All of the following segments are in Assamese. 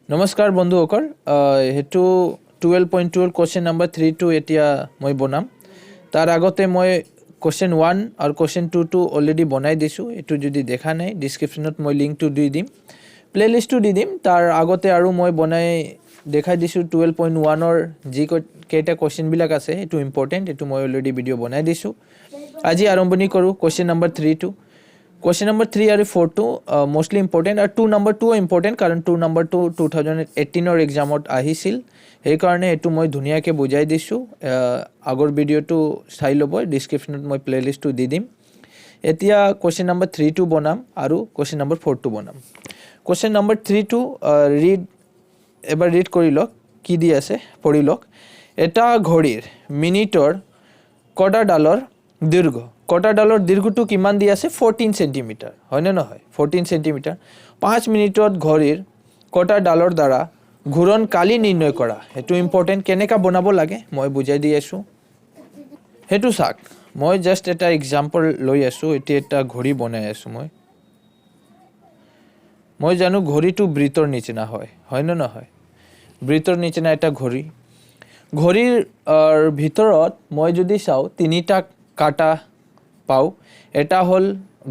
নমস্কাৰ বন্ধুসকল হেতু 12.12 কোশ্চেন নাম্বাৰ 3 টু এতিয়া মই বনাম তাৰ আগতে মই কোশ্চেন 1 আৰু কোশ্চেন 2 টু অলৰেডি বনাই দিছো এটো যদি দেখা নাই ডেসক্ৰিপচনত মই লিংকটো দি দিম প্লেলিষ্টটো দি দিম তাৰ আগতে আৰু মই বনাই দেখাই দিছো 12.1 ৰ যি কেটা কোশ্চেন বিলাক আছে এটো ইম্পৰ্টেন্ট এটো মই অলৰেডি ভিডিও বনাই দিছো আজি আৰম্ভণি কৰো question number 3 to Question number 3 and 4 to mostly important and 2 number 2 important कारण 2 number 2 2018 or exam ot ahisil ei karone etu moi dhuniya ke bujai disu agor video to sai lobo description ot moi playlist to di dim etia question number 3 to bonam aru question number 4 to bonam question number 3 to read ebar read kori lok ki di ase pori lok eta ghorir minitor koda dalor dirgho কটা ডালৰ দীৰ্ঘটো কিমান দি আছে 14 সেন্টিমিটাৰ হয়নে নহয় 14 সেন্টিমিটাৰ 5 মিনিটত ঘড়ীৰ কটা ডালৰ দ্বাৰা ঘূৰণ কালি নিৰ্ণয় কৰা হেতু ইম্পৰ্টেন্ট কেনেকা বনাব লাগে মই বুজাই দি আছো হেতু সাক মই জাস্ট এটা এক্সাম্পল লৈ আছো এটা ঘড়ী বনাই আছো মই জানো ঘড়ীটো বৃত্তৰ নিচিনা হয় না নহয় বৃত্তৰ নিচিনা এটা ঘড়ীৰ ভিতৰত মই যদি চাও তিনিটা কাটা পাও এটা হল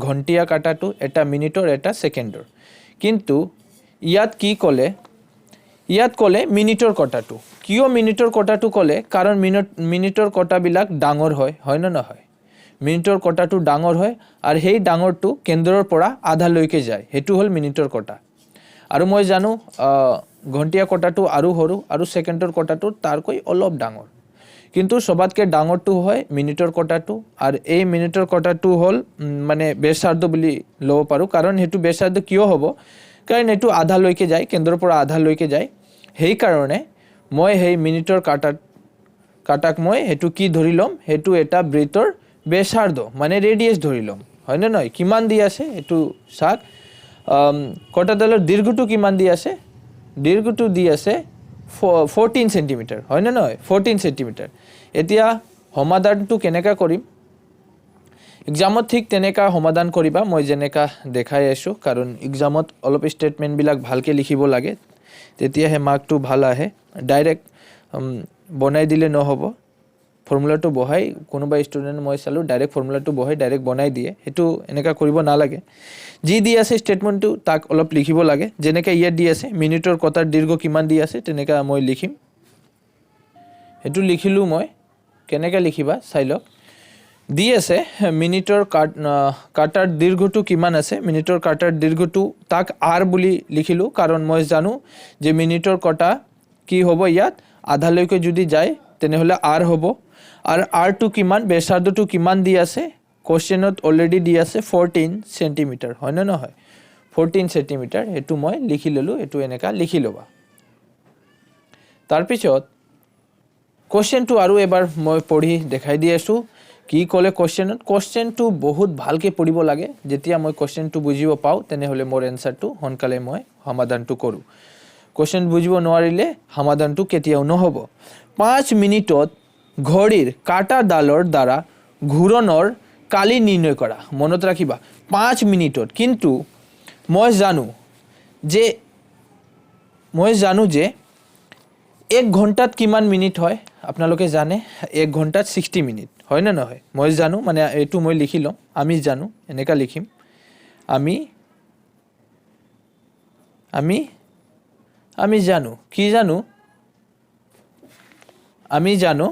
ঘন্টিয়া কাটাটো এটা মিনিটৰ এটা সেকেন্ডৰ কিন্তু ইয়াত কি কলে মিনিটৰ কটাটো কিয় মিনিটৰ কটাটো কলে কাৰণ মিনিটৰ কটাবিলাক ডাঙৰ হয় না নহয় মিনিটৰ কটাটো ডাঙৰ হয় আৰু সেই ডাঙৰটো কেন্দ্ৰৰ পৰা আধা লৈকে যায় হেতু হল মিনিটৰ কটা আৰু মই জানো ঘন্টিয়া কটাটো আৰু সৰু আৰু সেকেন্ডৰ কটাটো তাৰকৈ অলপ ডাঙৰ কিন্তু সবাতকে ডাঙৰটো হয় মিনিটৰ কটাটো আৰু এই মিনিটৰ কটাটো হল মানে বেসাৰ্ধ বুলি লব পাৰো কাৰণ হেতু বেসাৰ্ধ কিয় হ'ব কাৰণ এটো আধা লৈকে যায় কেন্দ্ৰৰ পৰা আধা লৈকে যায় হেই কাৰণে মই হেই মিনিটৰ কাটাক মই হেতু কি ধৰি লম হেতু এটা বৃত্তৰ বেসাৰ্ধ মানে ৰেডিয়াস ধৰি লম হয় না নহয় কিমান দি আছে এটো সাক কটাডালৰ দীৰ্ঘটো কিমান দি আছে দীৰ্ঘটো দি আছে 14 সেন্টিমিটাৰ হয় না নহয় 14 সেন্টিমিটাৰ এতিয়া সমাধানটো কেনেকা কৰিম এক্সামত ঠিক তেনেকা সমাধান কৰিবা মই যেনেকা দেখাই আছো কাৰণ এক্সামত অলপ স্টেটমেন্ট বিলাক ভালকে লিখিব লাগে তেতিয়া হে মাৰ্কটো ভাল আহে ডাইৰেক্ট বনাই দিলে নহব ফৰ্মুলাটো বহাই কোনোবা ষ্টুডেন্ট মই চালো ডাইৰেক্ট ফৰ্মুলাটো বহাই ডাইৰেক্ট বনাই দিয়ে হেতু এনেকা কৰিব নালাগে যি দি আছে স্টেটমেন্টটো তাক অলপ লিখিব লাগে যেনেকা ইয়াত দি আছে মিনিটৰ কটাৰ দীৰ্ঘ কিমান দি আছে তেনেকা মই লিখিম হেতু লিখিলো মই কেনেকা লিখিবা চাই লওক দি আছে মিনিটৰ কাটাৰ দীৰ্ঘটো কিমান আছে মিনিটৰ কাটাৰ দীৰ্ঘটো তাক r বুলি লিখিলো কাৰণ মই জানো যে মিনিটৰ কটা কি হ'ব ইয়াত আধা লৈকে যদি যায় তেনেহলে r হ'ব আৰু r টো কিমান বেসাৰ্ধটো কিমান দি আছে কোশ্চেনত অলৰেডি দি আছে 14 সেন্টিমিটাৰ হয় না নহয় 14 সেন্টিমিটাৰ হেতু মই লিখি ললো এটো এনেকা লিখি লবা তাৰ পিছত কোশ্চেনটো আৰু এবাৰ মই পঢ়ি দেখাই দি আছো কি কলে কোশ্চেনটো বহুত ভালকে পঢ়িব লাগে যেতিয়া মই কোশ্চেনটো বুজিব পাও তেনেহলে মোৰ এনসাৰটো হনকালে মই সমাধানটো কৰো কোশ্চেন বুজিব নোৱাৰিলে সমাধানটো কেতিয়াও নহব 5 মিনিটত ঘড়ীৰ কাটা ডালৰ দ্বাৰা ঘূৰণৰ কালি নিৰ্ণয় কৰা মনত ৰাখিবা 5 মিনিটত কিন্তু মই জানো যে 1 ঘন্টাত কিমান মিনিট হয় আপোনালোকে জানে 1 ঘন্টাত 60 মিনিট হয় না নহয় মই জানো মানে এটো মই লিখিলম আমি জানো এনেকা লিখিম আমি জানো কি জানো আমি জানো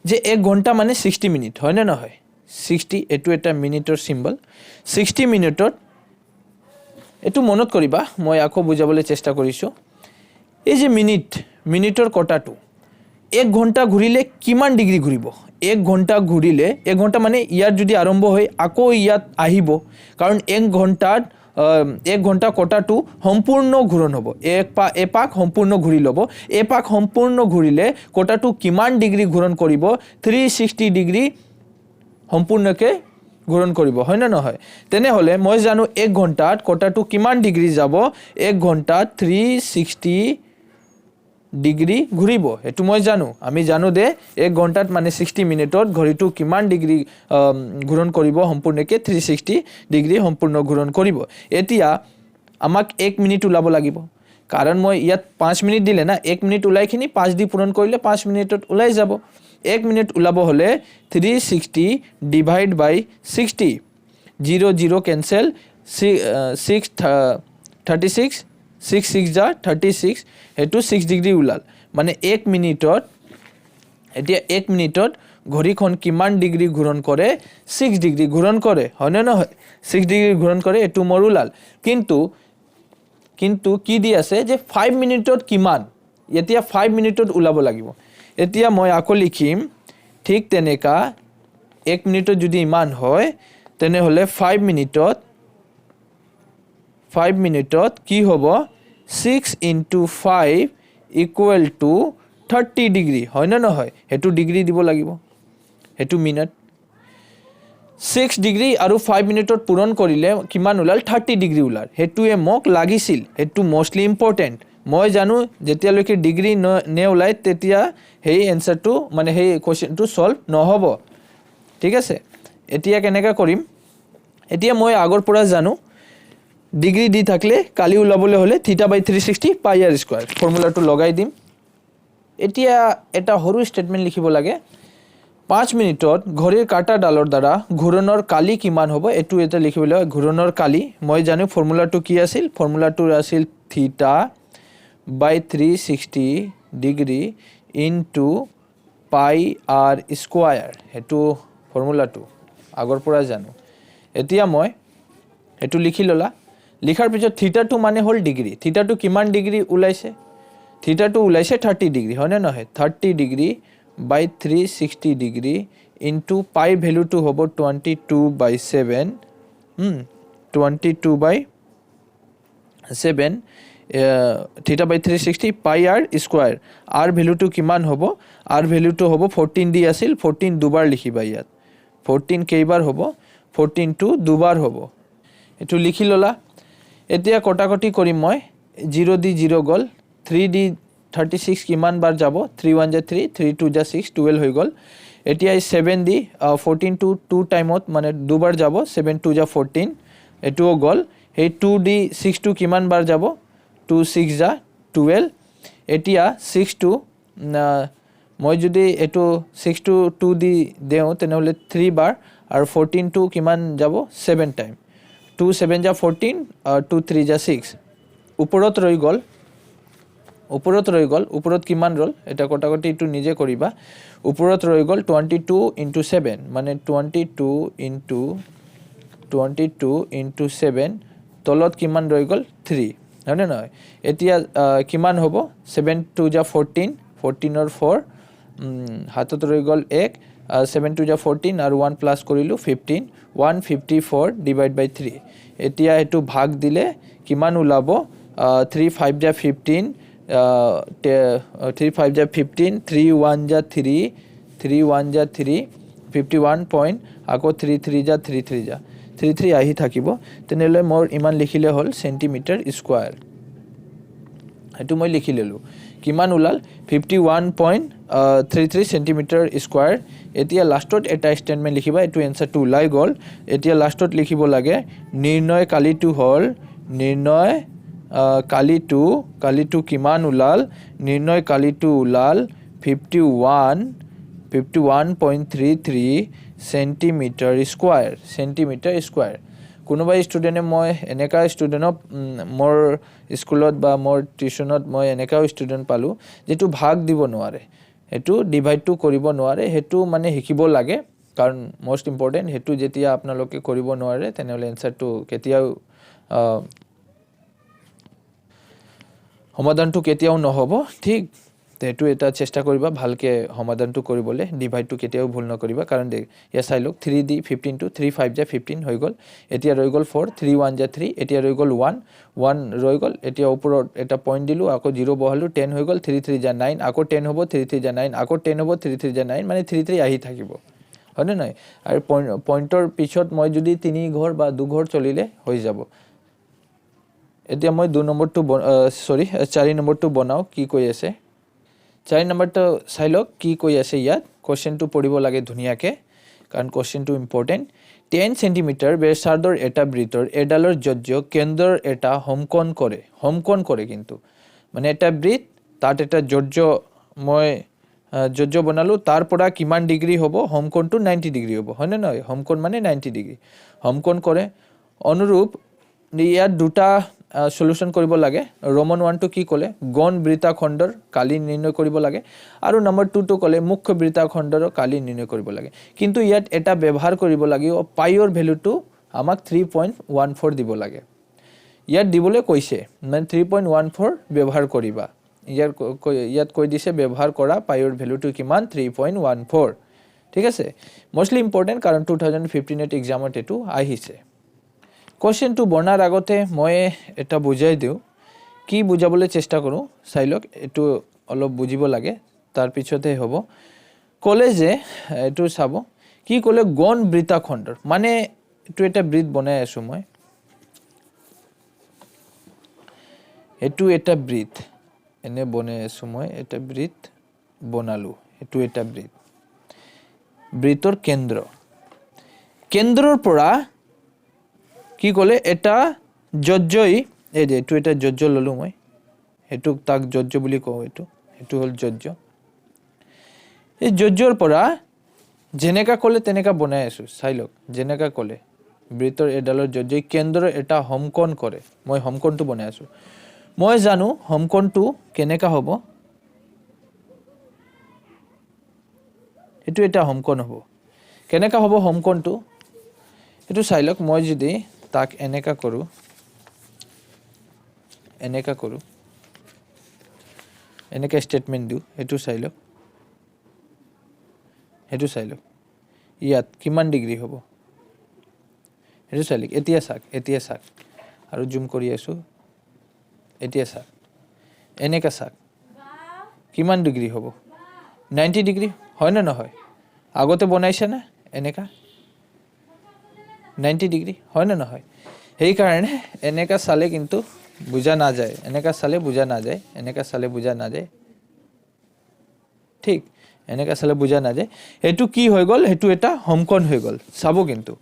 যে 1 ঘন্টা মানে 60 মিনিট হয় না নহয় 60 এটো এটা মিনিটৰ সিম্বল 60 মিনিটত এটো মনত কৰিবা মই আকৌ বুজাবলৈ চেষ্টা কৰিছো এই যে মিনিটৰ কটাটো 1 ঘন্টা ঘূৰিলে কিমান ডিগ্ৰী ঘূৰিব 1 ঘন্টা ঘূৰিলে 1 ঘন্টা মানে ইয়াত যদি আৰম্ভ হয় আকৌ ইয়াত আহিব কাৰণ 1 ঘন্টাত 1 ঘন্টা কটাটো সম্পূৰ্ণ ঘূৰণ হ'ব এপাক সম্পূৰ্ণ ঘূৰি লব এপাক সম্পূৰ্ণ ঘূৰিলে কটাটো কিমান ডিগ্ৰী ঘূৰণ কৰিব 360 ডিগ্ৰী সম্পূৰ্ণকে ঘূৰণ কৰিব হয় না নহয় তেনেহলে মই জানো 1 ঘন্টাত কটাটো কিমান ডিগ্ৰী যাব 1 ঘন্টাত 360 ডিগ্ৰী ঘূৰিব এটো মই জানো আমি জানো দে 1 ঘন্টাত মানে 60 মিনিটত ঘড়ীটো কিমান ডিগ্ৰী ঘূৰণ কৰিব সম্পূৰ্ণকে 360 ডিগ্ৰী সম্পূৰ্ণ ঘূৰণ কৰিব এতিয়া আমাক 1 মিনিট উলাব লাগিব কাৰণ মই ইয়াত 5 মিনিট দিলে না 1 মিনিট ওলাইখিনি 5 দি পূৰণ কৰিলে 5 মিনিটত ওলাই যাব 1 মিনিট ওলাব হলে 360 ডিভাইড বাই 60 0 0 কেনসেল 36 6 6 যা 36 হেতু 6 ডিগ্ৰী ওলাল মানে 1 মিনিটত এতিয়া 1 মিনিটত ঘড়ীখন কিমান ডিগ্ৰী ঘূৰণ কৰে 6 ডিগ্ৰী ঘূৰণ কৰে হয় না নহয় 6 ডিগ্ৰী ঘূৰণ কৰে এটো মোৰ ওলাল কিন্তু কি দি আছে যে 5 মিনিটত কিমান এতিয়া 5 মিনিটত ওলাব লাগিব এতিয়া মই আকৌ লিখিম ঠিক তেনেকা 1 মিনিটত যদি ইমান হয় তেনে হলে 5 মিনিটত কি হ'ব 6 into 5 equal to 30 ডিগ্ৰী হয় না নহয় হেতু ডিগ্ৰী দিব লাগিব হেতু মিনিট 6 ডিগ্ৰী আৰু 5 মিনিটত পূৰণ কৰিলে কিমান ওলাল 30 ডিগ্ৰী ওলাল হেতুৱে মোক লাগিছিল হেতু মোস্টলি ইম্পৰ্টেন্ট মই জানো যেতিয়ালৈকে ডিগ্ৰী নে ওলাই তেতিয়া হেই এনসাৰটো মানে হেই কোৱেশ্চনটো সলভ নহব ঠিক আছে এতিয়া কেনেকা কৰিম এতিয়া মই আগৰ পৰা জানো ডিগ্ৰী দি থাকলে কালি ওলাবলৈ হলে θ/360 পাই r স্কয়াৰ ফৰ্মুলাটো লগাই দিম এতিয়া এটা হৰু স্টেটমেন্ট লিখিব লাগে 5 মিনিটত ঘড়ীৰ কাটা ডালৰ দ্বাৰা ঘূৰণৰ কালি কিমান হ'ব এটো এটা লিখিবলৈ ঘূৰণৰ কালি মই জানো ফৰ্মুলাটো কি আছিল ফৰ্মুলাটো আছিল θ/360 degree into pi r square হেতু ফৰ্মুলাটো আগৰ পৰা জানো এতিয়া মই এটো লিখি ললা লিখাৰ পিছত থিটাটো মানে হল ডিগ্ৰী থিটাটো কিমান ডিগ্ৰী ওলাইছে থিটাটো ওলাইছে 30 ডিগ্ৰী হয় না নহয় 30 degree by 360 degree into pi value to hobo 22/7 22/7 theta by 360 pi r square r value to kiman hobo r value to hobo 14 di asil 14 দুবার লিখিবা ইয়াত 14 কেইবাৰ hobo 14 to দুবাৰ hobo এটো লিখি ললা এতিয়া কটাকটি কৰিম মই 0 দি 0 গল 3 দি 36 কিমান বার যাব 3 1 যা 3 3 2 যা 6 12 হৈ গল এতিয়া 7 দি 14 to 2 টাইমত মানে দুবার যাব 7 2 যা 14 এটোও গল এই 2 দি 6 to কিমান বার যাব 2 6 যা 12 এতিয়া 6 to মই যদি এটো 6 to 2 দি দেও তেনেহলে 3 বার আর 14 to কিমান যাব 7 টাইম 2 7 যা 14 2 3 যা 6 উপৰত ৰৈ গল উপৰত কিমান ৰল এটা কটাকটি ইটো নিজে কৰিবা উপৰত ৰৈ গল 22 into 7 মানে 22 into 7 তলত কিমান ৰৈ গল 3 হয়নে নহয় এতিয়া কিমান হ'ব 7 2 যা 14 14 or 4 হাতত ৰৈ গল 1 7 2 যা 14 আৰু 1 প্লাস কৰিলো 15 154 ডিভাইড বাই 3 এতিয়া এটো ভাগ দিলে কিমান ওলাব 3 5 যা 15 3 5 যা 15 3 1 যা 3 3 1 যা 3 51 পইণ্ট আকৌ 3 3 যা 3 3 যা 3 3 আহি থাকিব তেনেহলে মোৰ ইমান লিখিলে হল সেন্টিমিটাৰ স্কয়াৰ এটো মই লিখি ললো কিমান ওলাল 51.33 সেন্টিমিটাৰ স্কয়াৰ এতিয়া লাষ্টত এটা স্টেটমেন্ট লিখিবা এটো এনসাৰটো ওলাই গল এতিয়া লাষ্টত লিখিব লাগে নিৰ্ণয় কালিটো হল নিৰ্ণয় কালিটো কিমান ওলাল নিৰ্ণয় কালিটো ওলাল 51.33 সেন্টিমিটাৰ স্কয়াৰ কোনোবা ষ্টুডেন্টে মই এনেকা ষ্টুডেন্টক মোৰ স্কুলত বা মোৰ টিউশনত মই এনেকা ষ্টুডেন্ট পালো যেটো ভাগ দিব নোৱাৰে হেতু ডিভাইডটো কৰিব নোৱাৰে হেতু মানে শিকিব লাগে কাৰণ মোস্ট ইম্পৰ্টেন্ট হেতু যেতিয়া আপোনালোকে কৰিব নোৱাৰে তেনেহলে এনসাৰটো কেতিয়াও সমাধানটো কেতিয়াও নহব ঠিক তেটো এটা চেষ্টা কৰিবা ভালকে সমাধানটো কৰিবলে ডিভাইডটো কেতিয়াও ভুল নকৰিবা কাৰণ ইয়া চাই লওক 3 দি 15 to 3 5 যা 15 হৈ গল এতিয়া ৰৈ গল 4 3 1 যা 3 এতিয়া ৰৈ গল 1 1 ৰৈ গল এতিয়া ওপৰত এটা পইণ্ট দিলো আকৌ 0 বহালো 10 হৈ গল 3 3 যা 9 আকৌ 10 হ'ব 3 3 যা 9 আকৌ 10 হ'ব 3 3 যা 9 মানে 3 3 আহি থাকিব হয়নে নাই আৰু পইণ্টৰ পিছত মই যদি 3 ঘৰ বা 2 ঘৰ চলিলে হৈ যাব এতিয়া মই 2 নম্বৰটো 4 নম্বৰটো বনাও কি কৈ আছে 4 নম্বৰটো চাই লওক কি কৈ আছে ইয়াত কোৱেশ্চনটো পঢ়িব লাগে ধুনিয়াকে কাৰণ কোৱেশ্চনটো ইম্পৰ্টেন্ট 10 সেন্টিমিটাৰ ব্যাসাৰ্ধৰ এটা বৃত্তৰ এডালৰ যজ্য কেন্দ্ৰৰ এটা হোমকোণ কৰে কিন্তু মানে এটা বৃত্ত তাত এটা যজ্য মই যজ্য বনালো তাৰ পৰা কিমান ডিগ্ৰী হ'ব হোমকোণটো 90 ডিগ্ৰী হ'ব হয় না নহয় হোমকোণ মানে 90 ডিগ্ৰী হোমকোণ কৰে অনুৰূপ ইয়াত দুটা সলিউশন কৰিব লাগে ৰোমান 1 টো কি ক'লে গণ বৃত্তাখণ্ডৰ কালি নিৰ্ণয় কৰিব লাগে আৰু নম্বৰ 2 টো ক'লে মুখ্য বৃত্তাখণ্ডৰ কালি নিৰ্ণয় কৰিব লাগে কিন্তু ইয়াত এটা ব্যৱহাৰ কৰিব লাগিব পাইৰ ভ্যালুটো আমাক 3.14 দিব লাগে ইয়াত দিবলৈ কৈছে মানে 3.14 ব্যৱহাৰ কৰিবা ইয়াত কৈ দিছে ব্যৱহাৰ কৰা পাইৰ ভ্যালুটো কিমান 3.14 ঠিক আছে মোস্টলি ইম্পৰ্টেন্ট কাৰণ 2015 এক্সামত এটো আহিছে কোশ্চেন টু বনাৰ আগতে মই এটা বুজাই দিও কি বুজাবলৈ চেষ্টা কৰো চাইলক এটো অলপ বুজিব লাগে তাৰ পিছতে হ'ব কলে যে এটো চাব কি কলে গণ বৃত্তাখণ্ডৰ মানে এটো এটা বৃত্ত বনাই আছো মই এটো এটা বৃত্ত এনে বনাই আছো মই এটা বৃত্ত বনালো এটো এটা বৃত্তৰ কেন্দ্ৰৰ পৰা কি কলে এটা যজ্যই এই যে এটো এটা যজ্য ললো মই এটো তাক যজ্য বুলি কও এটো হল যজ্য এই যজ্যৰ পৰা জেনেকা কলে তেনেকা বনাই আছো চাইলক জেনেকা কলে বৃত্তৰ এডালৰ যজ্যই কেন্দ্ৰৰ এটা হোমকোণ কৰে মই হোমকোণটো বনাই আছো মই জানো হোমকোণটো কেনেকা হ'ব এটো এটা হোমকোণ হ'ব কেনেকা হ'ব হোমকোণটো এটো চাইলক মই যদি তাক এনেকা কৰো এনেকা স্টেটমেন্ট দিও এটো চাইলক ইয়াত কিমান ডিগ্ৰী হ'ব এটো চাইলক এতিয়া চাক আৰু জুম কৰি আছো এতিয়া চাক এনেকা চাক কিমান ডিগ্ৰী হ'ব 90 ডিগ্ৰী হয় না নহয় আগতে বনাইছে না এনেকা 90 ডিগ্ৰী হয় না নহয় এই কাৰণে এনেকা চালে কিন্তু বুজা না যায় এনেকা চালে বুজা না যায় ঠিক এনেকা চালে বুজা না যায় এটো কি হৈ গল এটো এটা হোমকোণ হৈ গল চাবো কিন্তু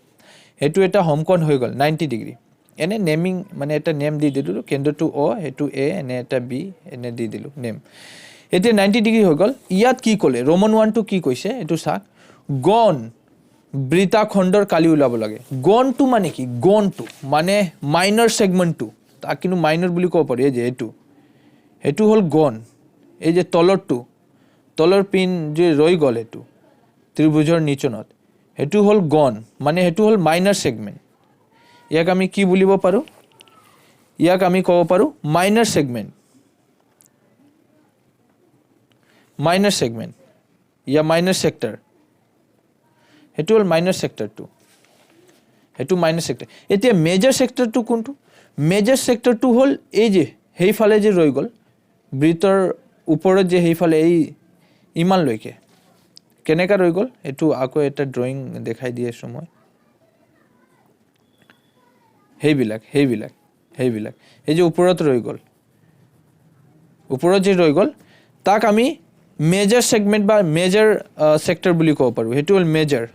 এটো এটা হোমকোণ হৈ গল 90 ডিগ্ৰী এনে নেমিং মানে এটা নেম দি দিলো কেন্দ্ৰটো ও এটো এ এনে এটা বি এনে দি দিলো নেম এতে 90 ডিগ্ৰী হৈ গল ইয়াত কি ক'লে ৰোমান 1 টো কি কৈছে এটো চাক গণ বৃত্তাখণ্ডৰ কালি উলাব লাগে গণটো মানে কি গণটো মানে মাইনৰ সেগমেন্টটো তা কিন্তু মাইনৰ বুলি কব পাৰি এই যে এটো হল গণ এই যে তলৰ পিন যে ৰৈ গল এটো ত্ৰিভুজৰ নিচনত এটো হল গণ মানে এটো হল মাইনৰ সেগমেন্ট ইয়াক আমি কি বুলিব পাৰো ইয়াক আমি কব পাৰো মাইনৰ সেগমেন্ট ইয়া মাইনৰ সেক্টৰ এটো হল মাইনৰ সেক্টৰটো এটো মাইনৰ সেক্টৰ এতিয়া মেজৰ সেক্টৰটো কোনটো মেজৰ সেক্টৰটো হল এই যে হেইফালে যে ৰৈ গল বৃত্তৰ ওপৰত যে হেইফালে এই ইমান লৈকে কেনেকা ৰৈ গল এটো আকৌ এটা ড্ৰয়িং দেখাই দি আছো মই হেইবিলাক এই যে ওপৰত ৰৈ গল তাক আমি মেজৰ সেগমেন্ট বা মেজৰ সেক্টৰ বুলি কব পাৰো এটো হল মেজৰ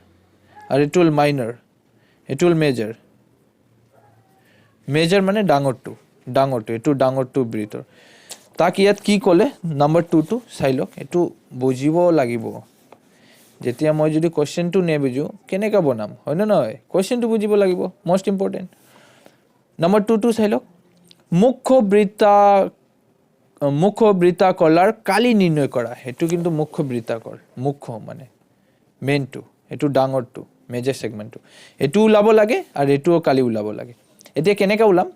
আৰু এটো হল মাইনৰ এটো হল মেজৰ মানে ডাঙৰটো এটো ডাঙৰটো বৃত্তৰ তাক ইয়াত কি ক'লে নম্বৰ 2 টো চাইলক এটো বুজিব লাগিব যেতিয়া মই যদি কোশ্চেনটো নেবুজো কেনেকা বনাম হয় না নহয় কোশ্চেনটো বুজিব লাগিব মোস্ট ইম্পৰ্টেন্ট নম্বৰ 2 টো চাইলক মুখ্য বৃত্তাকলাৰ কালি নিৰ্ণয় কৰা এটো কিন্তু মুখ্য মানে মেইনটো এটো ডাঙৰটো মেজৰ সেগমেন্টটো এটো উলাব লাগে আৰু এটো কালি উলাব লাগে এতিয়া কেনেকা উলাম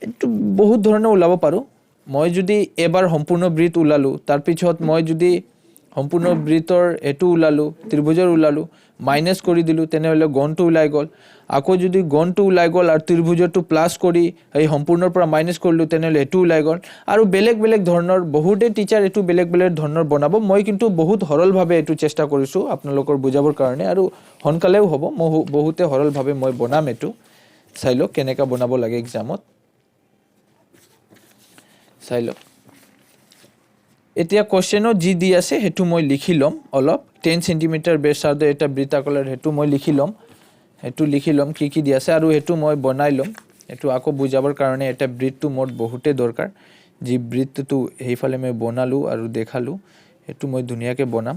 এটো বহুত ধৰণৰ উলাব পাৰো মই যদি এবাৰ সম্পূৰ্ণ বৃত্ত উলালো তাৰ পিছত মই যদি সম্পূৰ্ণ বৃত্তৰ এটো উলালো ত্ৰিভুজৰ উলালো মাইনাস কৰি দিলো তেনেহলে গণটো উলাই গল আকৌ যদি গণটো উলাই গল আৰু ত্ৰিভুজটো প্লাস কৰি এই সম্পূৰ্ণৰ পৰা মাইনাস কৰিলো তেনেহলে এটো উলাই গল আৰু বেলেগ ধৰণৰ বহুতে টিচাৰ এটো বেলেগ ধৰণৰ বনাব মই কিন্তু বহুত সৰল ভাবে এটো চেষ্টা কৰিছো আপোনালোকৰ বুজাবৰ কাৰণে আৰু হনকালেও হ'ব মই বহুতে সৰল ভাবে মই বনাম এটো চাইলো কেনেকা বনাব লাগে এক্সামত চাইলো এতিয়া কোশ্চেনত জি দি আছে হেতু মই লিখি লম অলপ 10 সেন্টিমিটাৰ ব্যাসাৰ্ধ এটা বৃত্তাকলাৰ হেতু মই লিখি লম এটো লিখি লম কি দি আছে আৰু এটো মই বনাই লম এটো আকৌ বুজাবৰ কাৰণে এটা ব্ৰিথটো মোৰ বহুতে দৰকাৰ যি ব্ৰিথটো হেইফালে মই বনালো আৰু দেখালো এটো মই ধুনিয়াকে বনাম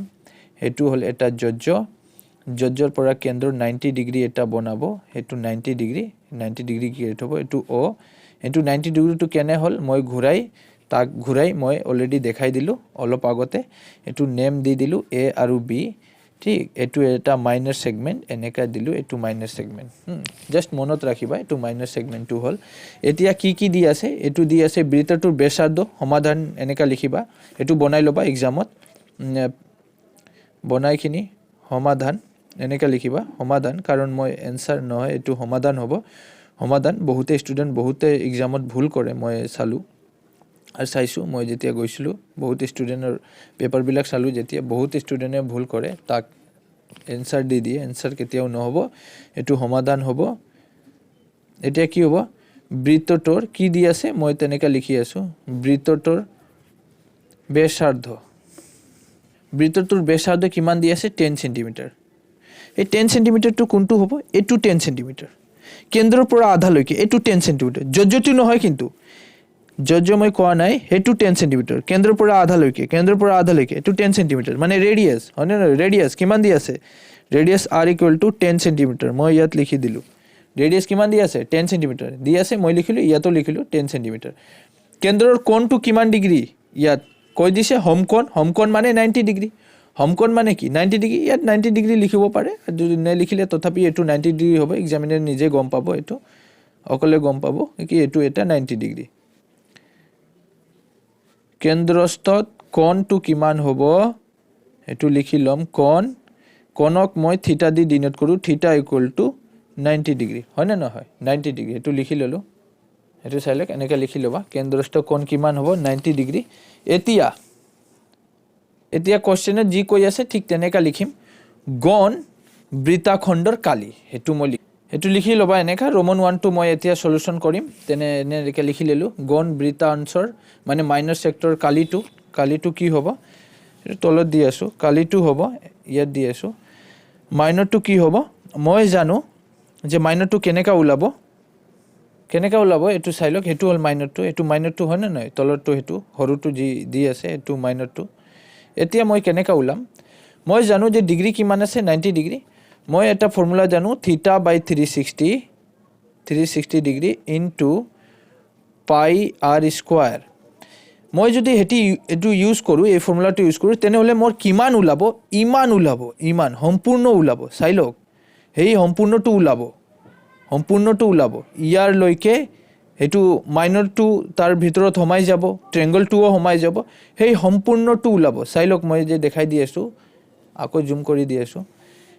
এটো হল এটা জজ্জৰ পৰা কেন্দ্ৰ 90 ডিগ্ৰী এটা বনাব এটো 90 ডিগ্ৰী ক্ৰিয়েট হ'ব এটো ও এটো 90 ডিগ্ৰীটো কেনে হল মই ঘুৰাই মই অলৰেডি দেখাই দিলো অলপ আগতে এটো নেম দি দিলো এ আৰু বি ঠিক এটো এটা মাইনাৰ সেগমেন্ট এনেকা দিলো এটো মাইনাৰ সেগমেন্ট জাস্ট মনত ৰাখিবা এটো মাইনাৰ সেগমেন্টটো হল এতিয়া কি দি আছে এটো দি আছে বৃত্তটোৰ ব্যাসাৰ্ধ সমাধান এনেকা লিখিবা এটো বনাই লবা এক্সামত বনাইখিনি সমাধান এনেকা লিখিবা সমাধান কাৰণ মই এনসাৰ নহয় এটো সমাধান হ'ব সমাধান বহুতে ষ্টুডেন্ট বহুতে এক্সামত ভুল কৰে মই চালু আৰু চাইছো মই যেতিয়া গৈছিলো বহুত ষ্টুডেন্টৰ পেপাৰ বিলাক চালু যেতিয়া বহুত ষ্টুডেন্টে ভুল কৰে তাক এনসাৰ দি দিয়ে এনসাৰ কেতিয়াও নহব এটো সমাধান হ'ব এতিয়া কি হ'ব বৃত্তটোৰ কি দি আছে মই তেনেকা লিখি আছো বৃত্তটোৰ ব্যাসাৰ্ধ কিমান দি আছে 10 সেন্টিমিটাৰ এই 10 সেন্টিমিটাৰটো কোনটো হ'ব এটো 10 সেন্টিমিটাৰ কেন্দ্ৰৰ পৰা আধা লৈকে এটো 10 সেন্টিমিটাৰ জজ্জটো নহয় কিন্তু জজ্জ মই কোৱা নাই হেতু 10 সেন্টিমিটাৰ কেন্দ্ৰৰ পৰা আধা লৈকে এটো 10 সেন্টিমিটাৰ মানে ৰেডিয়াস হয়নে ৰেডিয়াস কিমান দি আছে ৰেডিয়াস r = 10 সেন্টিমিটাৰ মই ইয়াত লিখি দিলো ৰেডিয়াস কিমান দি আছে 10 সেন্টিমিটাৰ দি আছে মই লিখিলো ইয়াতো লিখিলো 10 সেন্টিমিটাৰ কেন্দ্ৰৰ কোণটো কিমান ডিগ্ৰী ইয়াত কৈ দিছে হোমকোণ মানে 90 ডিগ্ৰী হোমকোণ মানে কি 90 ডিগ্ৰী ইয়াত 90 ডিগ্ৰী লিখিব পাৰে যদি নে লিখিলে তথাপি এটো 90 ডিগ্ৰী হ'ব এক্সামিনাৰ নিজে গম পাব এটো অকলে গম পাব কি এটো এটা 90 ডিগ্ৰী কেন্দ্ৰস্থত কোণটো কিমান হ'ব এটো লিখি লম কোণক মই থিটা দি ডিনোট কৰো থিটা = 90 ডিগ্ৰী হয় না নহয় 90 ডিগ্ৰী এটো লিখি ললো এটো চাইলক এনেকা লিখি লবা কেন্দ্ৰস্থ কোণ কিমান হ'ব 90 ডিগ্ৰী এতিয়া কোশ্চেনত জি কৈ আছে ঠিক তেনেকা লিখিম গণ বৃত্তাখণ্ডৰ কালি এটো লিখি লবা এনেকা ৰোমান 1 টো মই এতিয়া সলিউশন কৰিম তেনে এনেকা লিখি ললো গণ বৃত্তাংশৰ মানে মাইনাৰ সেক্টৰ কালিটো কি হ'ব এটো তলত দি আছো কালিটো হ'ব ইয়াত দি আছো মাইনৰটো কি হ'ব মই জানো যে মাইনৰটো কেনেকা ওলাব এটো চাইলক হেতু হল মাইনৰটো হয় না নহয় তলৰটো হেতু হৰুটো যি দি আছে এটো মাইনৰটো এতিয়া মই কেনেকা ওলাম মই জানো যে ডিগ্ৰী কিমান আছে 90 ডিগ্ৰী মই এটা ফৰ্মুলা জানো θ/360 ডিগ্ৰী ইনটু পাই r² মই যদি এটো ইউজ কৰো এই ফৰ্মুলাটো ইউজ কৰো তেনে হলে মোৰ কিমান ওলাব ইমান সম্পূৰ্ণ ওলাব চাইলক হেই সম্পূৰ্ণটো ওলাব ইয়াৰ লৈকে হেতু মাইনৰটো তাৰ ভিতৰত সোমাই যাব ট্ৰায়াঙ্গলটোও সোমাই যাব হেই সম্পূৰ্ণটো ওলাব চাইলক মই যে দেখাই দি আছো আকৌ জুম কৰি দি আছো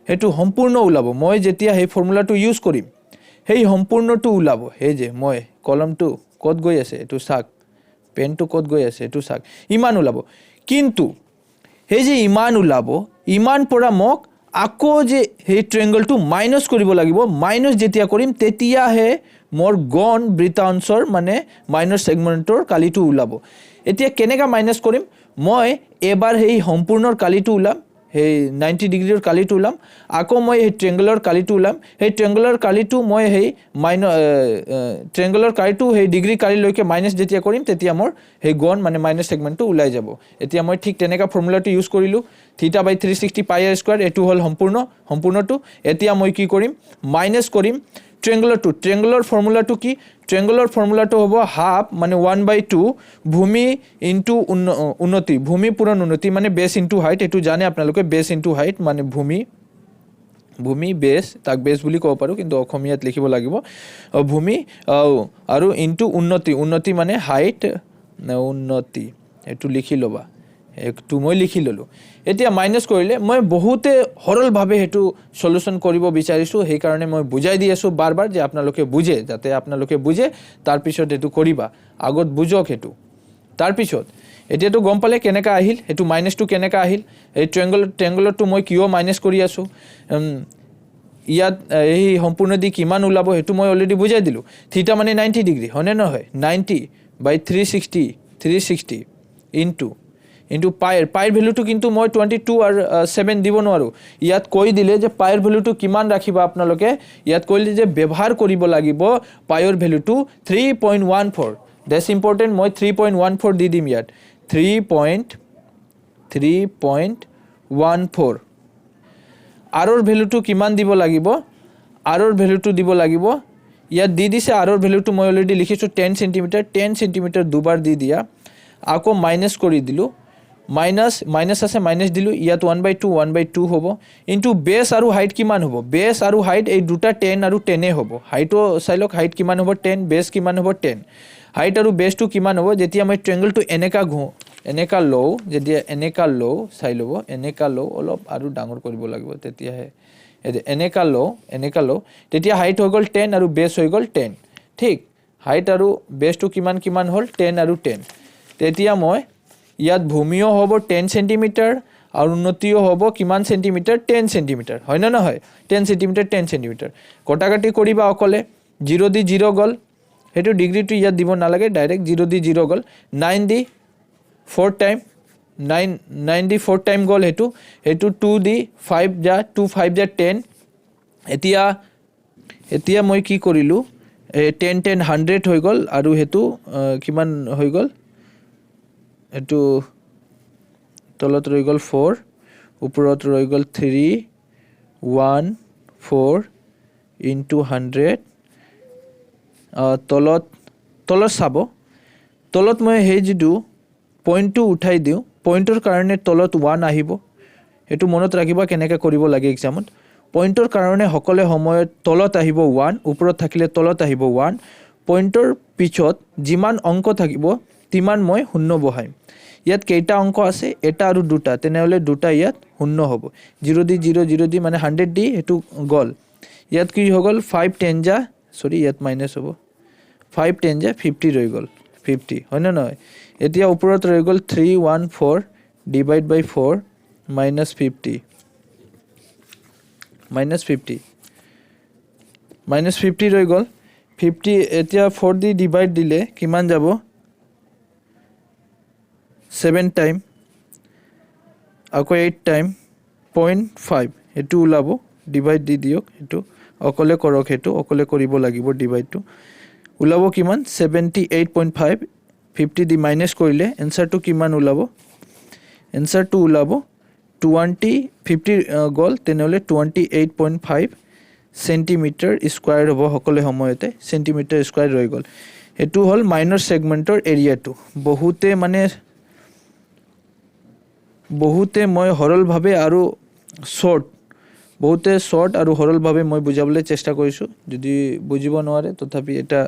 হেতু সম্পূৰ্ণ ওলাব মই যেতিয়া হেই ফৰ্মুলাটো ইউজ কৰিম হেই সম্পূৰ্ণটো ওলাব হে যে মই কলমটো কত গৈ আছে এটো সাক পেনটো কত গৈ আছে এটো সাক ইমান ওলাব কিন্তু হে যে ইমান ওলাব ইমান পৰা মোক আকৌ যে হে ট্ৰায়াঙ্গলটো মাইনাস কৰিব লাগিব মাইনাস যেতিয়া কৰিম তেতিয়া হে মোৰ গণ বৃত্তাংশৰ মানে মাইনাৰ সেগমেন্টৰ কালিটো ওলাব এতিয়া কেনেকা মাইনাস কৰিম মই এবাৰ হেই সম্পূৰ্ণৰ কালিটো ওলাম হেই 90 ডিগ্ৰীৰ কালিটো ওলাম আকৌ মই হেই ট্ৰায়াঙ্গলৰ কালিটো ওলাম হেই ট্ৰায়াঙ্গলৰ কালিটো মই হেই ট্ৰায়াঙ্গলৰ কালিটো হেই ডিগ্ৰী কালি লৈকে মাইনাস যেতিয়া কৰিম তেতিয়া মোৰ হেই গণ মানে মাইনাস সেগমেন্টটো ওলাই যাব এতিয়া মই ঠিক তেনেকা ফৰ্মুলাটো ইউজ কৰিলো θ/360 পাই r² এটো হল সম্পূৰ্ণটো এতিয়া মই কি কৰিম মাইনাস কৰিম ট্ৰায়াঙ্গলৰ ফৰ্মুলাটো কি ট্ৰায়াঙ্গলৰ ফৰ্মুলাটো হ'ব হাফ মানে 1/2 ভূমি ইনটু উন্নতি ভূমি পূৰণ উন্নতি মানে বেস ইনটু হাইট এটো জানে আপোনালোকে বেস ইনটু হাইট মানে ভূমি বেস তাক বেস বুলি কব পাৰো কিন্তু অসমীয়াত লিখিব লাগিব ভূমি আৰু ইনটু উন্নতি মানে হাইট উন্নতি এটো লিখি লবা একটু মই লিখি ললো এতিয়া মাইনাস কৰিলে মই বহুতে হৰল ভাবে হেতু সলিউশন কৰিব বিচাৰিছো সেই কাৰণে মই বুজাই দি আছো বাৰবাৰ যে আপোনালোকে বুজে যাতে আপোনালোকে বুজে তাৰ পিছত হেতু কৰিবা আগত বুজক হেতু তাৰ পিছত এতিয়াটো গম পালে কেনেকা আহিল হেতু মাইনাসটো কেনেকা আহিল এই ট্ৰায়াঙ্গলটো মই কিয় মাইনাস কৰি আছো ইয়াত এই সম্পূৰ্ণ দি কিমান ওলাব হেতু মই অলৰেডি বুজাই দিলো থিটা মানে 90 ডিগ্ৰী হনে নহয় 90/360 ইনটু ইনটু পাইৰ ভ্যালুটো কিন্তু মই 22 আৰু 7 দিব নোৱাৰো ইয়াত কৈ দিলে যে পাইৰ ভ্যালুটো কিমান ৰাখিবা আপোনালোকে ইয়াত কৈলে যে ব্যৱহাৰ কৰিব লাগিব পাইৰ ভ্যালুটো 3.14 দ্যাটস ইম্পৰ্টেন্ট মই 3.14 দি দিম ইয়াত 3.14 আৰৰ ভ্যালুটো কিমান দিব লাগিব আৰৰ ভ্যালুটো দিব লাগিব ইয়াত দি দিছে আৰৰ ভ্যালুটো মই অলৰেডি লিখিছো 10 cm দুবাৰ দি দিয়া আকৌ মাইনাস কৰি দিলো মাইনাস আছে মাইনাস দিলো ইয়াত 1/2 হ'ব ইনটু বেস আৰু হাইট কিমান হ'ব বেস আৰু হাইট এই দুটা 10 আৰু 10 এ হ'ব হাইটো চাইলক হাইট কিমান হ'ব 10 বেস কিমান হ'ব 10 হাইট আৰু বেসটো কিমান হ'ব যেতিয়া মই ট্ৰায়াঙ্গলটো এনেকা লও যেতিয়া এনেকা লও চাই লব এনেকা লও অলপ আৰু ডাঙৰ কৰিব লাগিব তেতিয়াহে এনেকা লও তেতিয়া হাইট হৈ গল 10 আৰু বেস হৈ গল 10 ঠিক হাইট আৰু বেসটো কিমান হল 10 আৰু 10 তেতিয়া মই ইয়াত ভূমিও হ'ব 10 cm আৰু উন্নতিও হ'ব কিমান সেন্টিমিটাৰ 10 cm হয় না নহয় 10 cm 10 cm কটাকাটি কৰিবা অকলে 0 দি 0 গল হেতু ডিগ্ৰীটো ইয়াত দিব নালাগে ডাইৰেক্ট 0 দি 0 গল 9 দি 4 টাইম 9 দি 4 টাইম গল হেতু 2 দি 5 যা 2 5 যা 10 এতিয়া মই কি কৰিলো 10 10 100 হৈ গল আৰু হেতু কিমান হৈ গল এটো তলত ৰৈ গল 4 ওপৰত ৰৈ গল 3 1 4 into 100 তলত চাব তলত মই হেই জিদু পইণ্টটো উঠাই দিও পইণ্টৰ কাৰণে তলত 1 আহিব এটো মনত ৰাখিবা কেনেকৈ কৰিব লাগে এক্সামত পইণ্টৰ কাৰণে সকলে সময়ত তলত আহিব 1 ওপৰত থাকিলে তলত আহিব 1 পইণ্টৰ পিছত যিমান অংক থাকিব তিমান মই শূন্য বহাইম ইয়াত কেইটা অংক আছে এটা আৰু দুটা তেনেহলে দুটা ইয়াত শূন্য হ'ব 0 দি 0 0 দি মানে 100 দি এটো গল ইয়াত কি হৈ গল 5 10 যা সৰি ইয়াত মাইনাস হ'ব 5 10 যা 50 ৰৈ গল 50 হয় না নহয় এতিয়া ওপৰত ৰৈ গল 314 ডিভাইড বাই 4 minus 50 ৰৈ গল 50 এতিয়া 4 দি ডিভাইড দিলে কিমান যাব 7 টাইম আকৌ 8 টাইম 0.5 এটো ওলাব ডিভাইড দি দিওক এটো অকলে কৰক এটো অকলে কৰিব লাগিব ডিভাইডটো ওলাব কিমান 78.5 50 দি মাইনাস কৰিলে এনসারটো কিমান ওলাব এনসারটো ওলাব 20 50 গল তেনেহলে 28.5 সেন্টিমিটার স্কয়ার হ'ব সকলে সময়তে সেন্টিমিটার স্কয়ার ৰৈ গল এটো হল মাইনৰ সেগমেন্টৰ এৰিয়াটো বহুতে মই হৰল ভাবে আৰু শৰ্ট আৰু হৰল ভাবে মই বুজাবলৈ চেষ্টা কৰিছো যদি বুজিব নোৱাৰে তথাপি এটা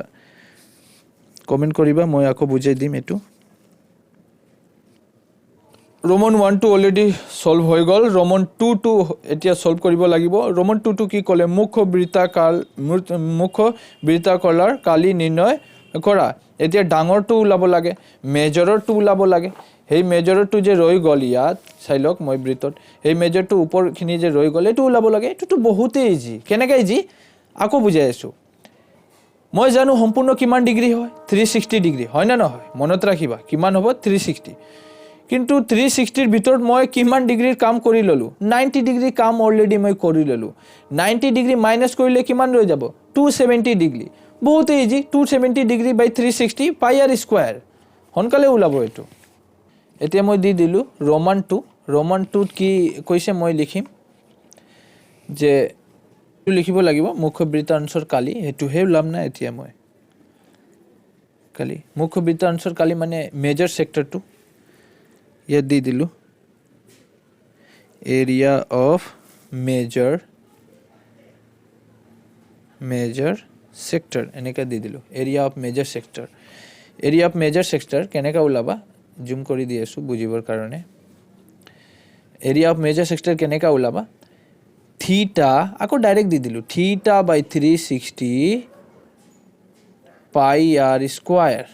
কমেন্ট কৰিবা মই আকৌ বুজাই দিম এটো Roman 1 to already solve হৈ গল Roman 2 to এতিয়া solve কৰিব লাগিব Roman 2 to কি কলে মুখ্য বৃত্তাকাৰৰ কালি নিৰ্ণয় কৰা এতিয়া ডাঙৰটো ওলাব লাগে মেজৰটো ওলাব লাগে হেই মেজৰটো যে ৰৈ গল ইয়াত চাইলক মই বৃত্তত হেই মেজৰটো ওপৰখিনি যে ৰৈ গল এটো ওলাব লাগে এটো বহুত ইজি কেনেকৈ ইজি আকৌ বুজাই আছো মই জানো সম্পূৰ্ণ কিমান ডিগ্ৰী হয় 360 ডিগ্ৰী হয় না নহয় মনত ৰাখিবা কিমান হ'ব 360 কিন্তু 360 ৰ ভিতৰত মই কিমান ডিগ্ৰীৰ কাম কৰি ললো 90 ডিগ্ৰী কাম অলৰেডি মই কৰি ললো 90 ডিগ্ৰী মাইনাস কৰিলে কিমান ৰৈ যাব 270 ডিগ্ৰী বহুত ইজি 270 ডিগ্ৰী বাই 360 পাই আৰ স্কয়াৰ হনকালে ওলাব এটো এতিয়া মই দি দিলো Roman 2 কি কৈছে মই লিখিম যে লিখিব লাগিব মুখ্য বৃত্তাংশৰ কালি হেতু হে ওলাম না এতিয়া মই কালি মুখ্য বৃত্তাংশৰ কালি মানে মেজৰ সেক্টৰটো ইয়াত দি দিলো area of major sector এনেকা দি দিলো area of major sector কেনেকা ওলাবা জুম কৰি দি আছো বুজিবৰ কাৰণে area of major sector কেনেকা ওলাবা theta আকৌ ডাইৰেক্ট দি দিলো theta by 360 pi r square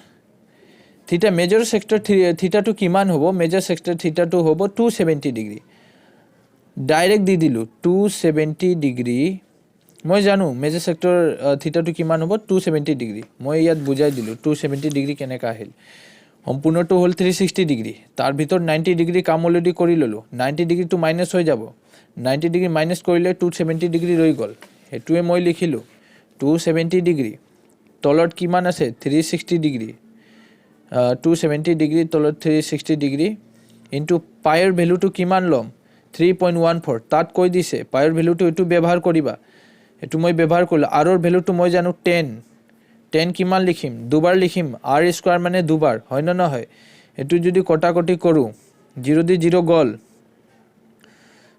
theta major sector theta to কিমান হ'ব major sector theta to হ'ব 270 ডিগ্ৰী ডাইৰেক্ট দি দিলো 270 ডিগ্ৰী মই জানো major sector theta to কিমান হ'ব 270 ডিগ্ৰী মই ইয়াত বুজাই দিলো 270 ডিগ্ৰী কেনেকা আহিল সম্পূৰ্ণটো হ'ল 360 ডিগ্ৰী তাৰ ভিতৰত 90 ডিগ্ৰী কাম অলৰেডি কৰি ললো 90 ডিগ্ৰী টু মাইনাস হৈ যাব 90 ডিগ্ৰী মাইনাস কৰিলে 270 ডিগ্ৰী ৰৈ গল হেতুৱে মই লিখিলো 270 ডিগ্ৰী তলত কিমান আছে 360 ডিগ্ৰী 270 ডিগ্ৰী তলত 360 ডিগ্ৰী ইনটু পাইৰ ভ্যালুটো কিমান লম 3.14 তাত কৈ দিছে পাইৰ ভ্যালুটো এটো ব্যৱহাৰ কৰিবা এটো মই ব্যৱহাৰ কৰিলো আৰৰ ভ্যালুটো মই জানো 10 কিমান লিখিম দুবাৰ লিখিম r স্কয়াৰ মানে দুবাৰ হয় না নহয় এটো যদি কটাকটি কৰো 0 দি 0 গল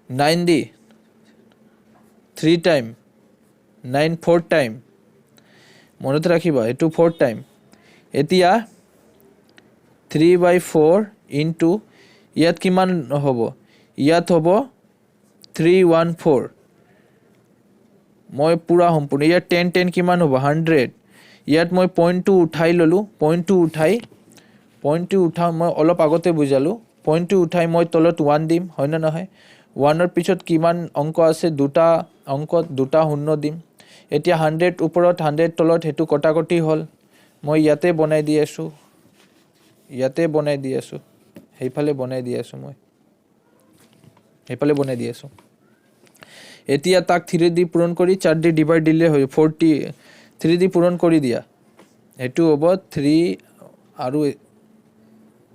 9 দি 3 টাইম 9 4 টাইম মনত ৰাখিবা এটো 4 টাইম এতিয়া 3/4 ইনটু ইয়াত কিমান হ'ব ইয়াত হ'ব 314 মই পুৰা সম্পূৰ্ণ ইয়াত 10 কিমান হ'ব 100 ইয়াত মই পইণ্টটো উঠাই ললো পইণ্টটো উঠা মই অলপ আগতে বুজালো পইণ্টটো উঠাই মই তলত 1 দিম হয় না নহয় 1 ৰ পিছত কিমান অংক আছে দুটা অংকত দুটা শূন্য দিম এতিয়া 100 ওপৰত 100 তলত হেতু কটাকটি হল মই ইয়াতে বনাই দি আছো হেইফালে বনাই দি আছো মই হেইফালে বনাই দি আছো এতিয়া তাক 3 দি পূৰণ কৰি 4 দি ডিভাইড দিলে হয় 40 3 দি পূৰণ কৰি দিয়া এটো হ'ব 3 আৰু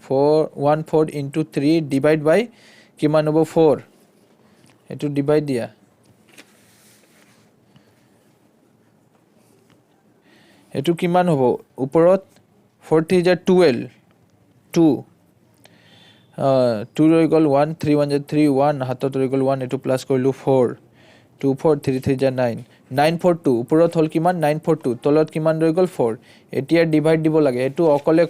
414 ইনটু 3 ডিভাইড বাই কিমান হ'ব 4 এটো ডিভাইড দিয়া এটো কিমান হ'ব ওপৰত 40 যা 12 2 2 ৰৈ গল 1 3 1 যা 3 1 হাতত ৰৈ গল 1 এটো প্লাস কৰিলো 4 2 4 3 3 যা 9 942 ওপৰত হল কিমান 942 তলত কিমান ৰৈ গল 4 এতিয়া ডিভাইড দিব লাগে এটো অকলে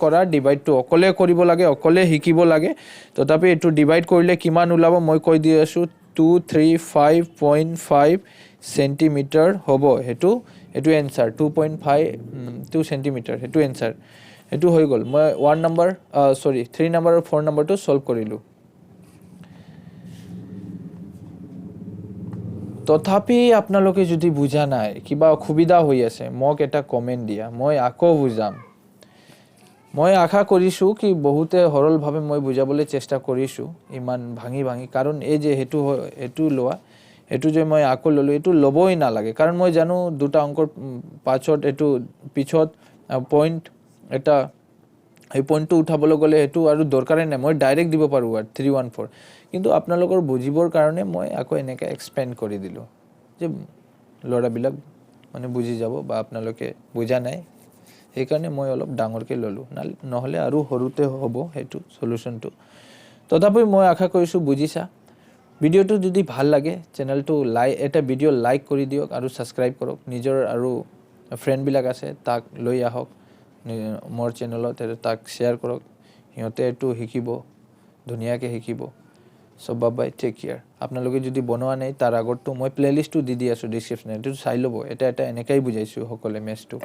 কৰা ডিভাইডটো অকলে কৰিব লাগে অকলে হিকিব লাগে তথাপি এটো ডিভাইড কৰিলে কিমান ওলাব মই কৈ দি আছো 235.5 সেন্টিমিটাৰ হ'ব এটো এনসাৰ 2 সেন্টিমিটাৰ এটো এনসাৰ এটো হৈ গল মই 3 নম্বৰ আৰু 4 নম্বৰটো সলভ কৰিলো তথাপি আপোনালোকে যদি বুজা নাই কিবা অসুবিধা হৈ আছে মোক এটা কমেন্ট দিয়া মই আকৌ বুজাম মই আশা কৰিছো কি বহুতে হৰল ভাবে মই বুজাবলৈ চেষ্টা কৰিছো ইমান ভাঙি কাৰণ এই যে হেতু লোৱা এটো যে মই আকৌ ললো এটো লবই না লাগে কাৰণ মই জানো দুটা অংকৰ পাছত এটো পিছত পইণ্ট এটা এই পইণ্টটো উঠাবলৈ গলে এটো আৰু দৰকাৰে নাই মই ডাইৰেক্ট দিব পাৰো 314 কিন্তু আপোনালোকৰ বুজিবৰ কাৰণে মই আকৌ এনেকৈ এক্সপেন্ড কৰি দিলো যে লৰাবিলাক মানে বুজি যাব বা আপোনালোকে বুজা নাই এই কাৰণে মই অলপ ডাঙৰকে ললো নহলে আৰু হৰুতে হ'ব হেতু সলিউশনটো তথাপি মই আশা কৰিছো বুজিছা ভিডিওটো যদি ভাল লাগে চেনেলটো এটা ভিডিও লাইক কৰি দিয়ক আৰু সাবস্ক্ৰাইব কৰক নিজৰ আৰু ফ্ৰেন্ড বিলাক আছে তাক লৈ আহক মোৰ চেনেলত তাক শেয়াৰ কৰক হিয়তে এটো হিকিব ধুনিয়াকে হিকিব সো বাই টেক কেয়াৰ আপোনালোকে যদি বনোৱা নাই তাৰ আগৰটো মই প্লেলিষ্টটো দি আছো ডেসক্ৰিপচনত এটো চাই লব এটা এনেকৈ বুজাইছো সকলে মেথছটো